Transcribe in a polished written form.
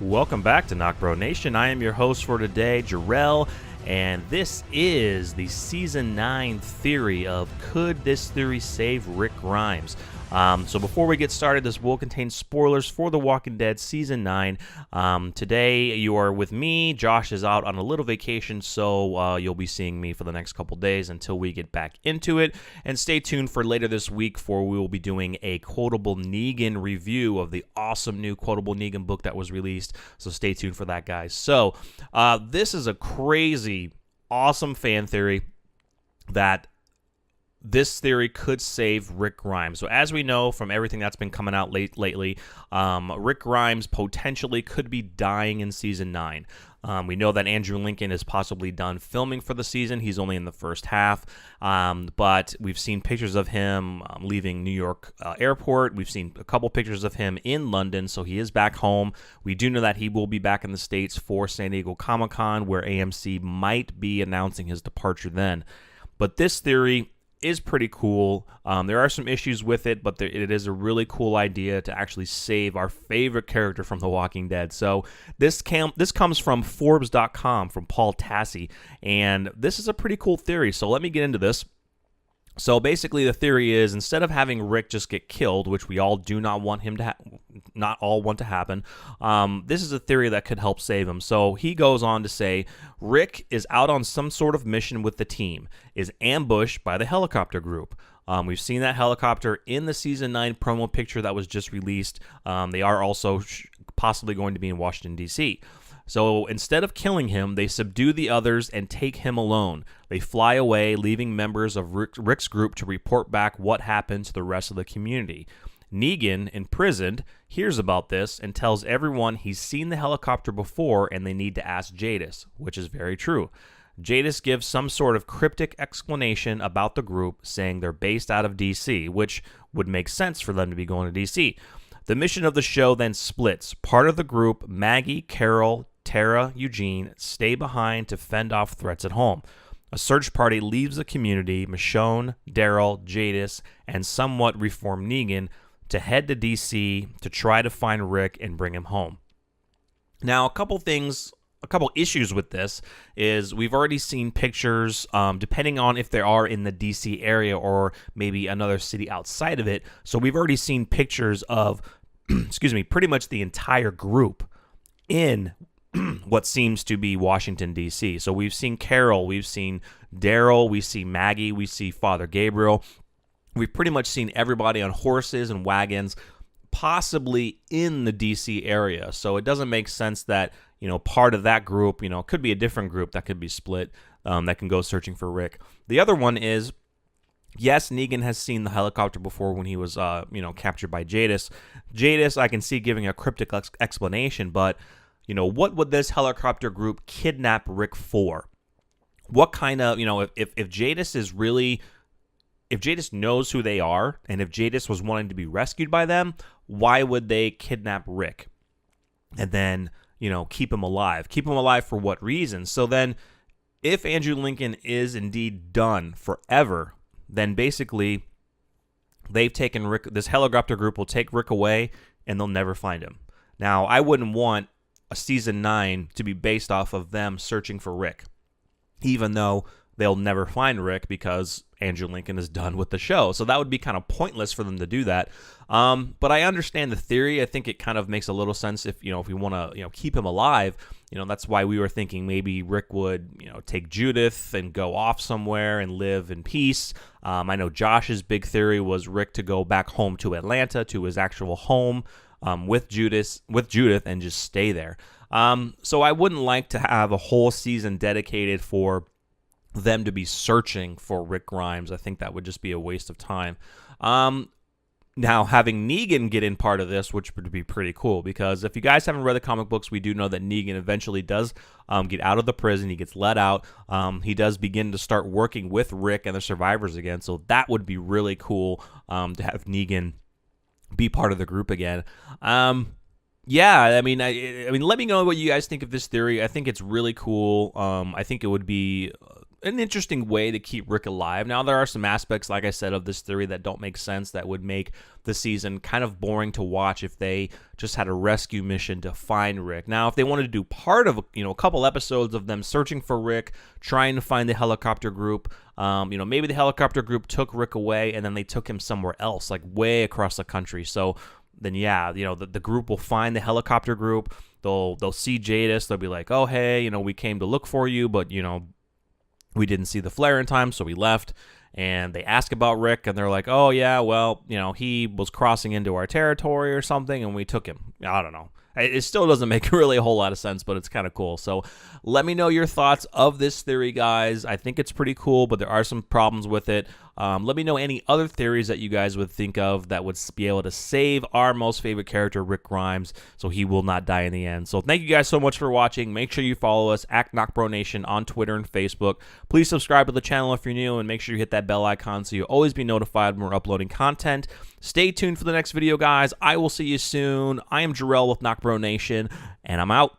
Welcome back to NocBro Nation. I am your host for today, Jarell, and this is the Season 9 theory of could this theory save Rick Grimes? So before we get started, this will contain spoilers for The Walking Dead Season 9. Today you are with me. Josh is out on a little vacation, so you'll be seeing me for the next couple days until we get back into it. And stay tuned for later this week, for we will be doing a Quotable Negan review of the awesome new Quotable Negan book that was released. So stay tuned for that, guys. So this is a crazy, awesome fan theory that this theory could save Rick Grimes. So as we know from everything that's been coming out lately, Rick Grimes potentially could be dying in Season 9. We know that Andrew Lincoln is possibly done filming for the season. He's only in the first half, but we've seen pictures of him leaving New York airport. We've seen a couple pictures of him in London, so he is back home. We do know that he will be back in the States for San Diego Comic-Con, where AMC might be announcing his departure then. But this theory is pretty cool. There are some issues with it, but it is a really cool idea to actually save our favorite character from The Walking Dead. So this comes from Forbes.com, from Paul Tassi, and this is a pretty cool theory. So let me get into this. So basically, the theory is, instead of having Rick just get killed, which we all do not want him to, not all want to happen, this is a theory that could help save him. So he goes on to say, Rick is out on some sort of mission with the team, is ambushed by the helicopter group. We've seen that helicopter in the Season 9 promo picture that was just released. They are also possibly going to be in Washington, D.C., So instead of killing him, they subdue the others and take him alone. They fly away, leaving members of Rick's group to report back what happened to the rest of the community. Negan, imprisoned, hears about this and tells everyone he's seen the helicopter before and they need to ask Jadis, which is very true. Jadis gives some sort of cryptic explanation about the group, saying they're based out of D.C., which would make sense for them to be going to D.C. The mission of the show then splits. Part of the group, Maggie, Carol, Tara, Eugene, stay behind to fend off threats at home. A search party leaves the community, Michonne, Daryl, Jadis, and somewhat reformed Negan to head to D.C. to try to find Rick and bring him home. Now, a couple issues with this is we've already seen pictures, depending on if they are in the D.C. area or maybe another city outside of it. So we've already seen pictures of, pretty much the entire group in what seems to be Washington, D.C. So we've seen Carol, we've seen Daryl, we see Maggie, we see Father Gabriel. We've pretty much seen everybody on horses and wagons, possibly in the D.C. area. So it doesn't make sense that, part of that group, could be a different group that could be split, that can go searching for Rick. The other one is, yes, Negan has seen the helicopter before when he was, captured by Jadis. Jadis, I can see giving a cryptic explanation, but what would this helicopter group kidnap Rick for? What kind of, if Jadis is really, if Jadis knows who they are, and if Jadis was wanting to be rescued by them, why would they kidnap Rick? And then, keep him alive. Keep him alive for what reason? So then, if Andrew Lincoln is indeed done forever, then basically, they've taken Rick, this helicopter group will take Rick away, and they'll never find him. Now, I wouldn't want a Season 9 to be based off of them searching for Rick, even though they'll never find Rick because Andrew Lincoln is done with the show. So that would be kind of pointless for them to do that. But I understand the theory. I think it kind of makes a little sense if we want to, keep him alive. That's why we were thinking maybe Rick would, take Judith and go off somewhere and live in peace. I know Josh's big theory was Rick to go back home to Atlanta, to his actual home, with Judith, and just stay there. So I wouldn't like to have a whole season dedicated for them to be searching for Rick Grimes. I think that would just be a waste of time. Now, having Negan get in part of this, which would be pretty cool, because if you guys haven't read the comic books, we do know that Negan eventually does get out of the prison. He gets let out. He does begin to start working with Rick and the survivors again, so that would be really cool to have Negan be part of the group again. Yeah, I mean, let me know what you guys think of this theory. I think it's really cool. I think it would be an interesting way to keep Rick alive. Now, there are some aspects, like I said, of this theory that don't make sense, that would make the season kind of boring to watch if they just had a rescue mission to find Rick. Now, if they wanted to do part of, a couple episodes of them searching for Rick, trying to find the helicopter group, maybe the helicopter group took Rick away and then they took him somewhere else, like way across the country. So then, yeah, the group will find the helicopter group. They'll see Jadis. They'll be like, oh, hey, we came to look for you, but, we didn't see the flare in time, so we left. And they ask about Rick, and they're like, oh, yeah, well, he was crossing into our territory or something, and we took him. I don't know. It still doesn't make really a whole lot of sense, but it's kind of cool. So let me know your thoughts of this theory, guys. I think it's pretty cool, but there are some problems with it. Let me know any other theories that you guys would think of that would be able to save our most favorite character, Rick Grimes, so he will not die in the end. So thank you guys so much for watching. Make sure you follow us at NocBro Nation on Twitter and Facebook. Please subscribe to the channel if you're new, and make sure you hit that bell icon so you'll always be notified when we're uploading content. Stay tuned for the next video, guys. I will see you soon. I am Jarell with NocBro Nation, and I'm out.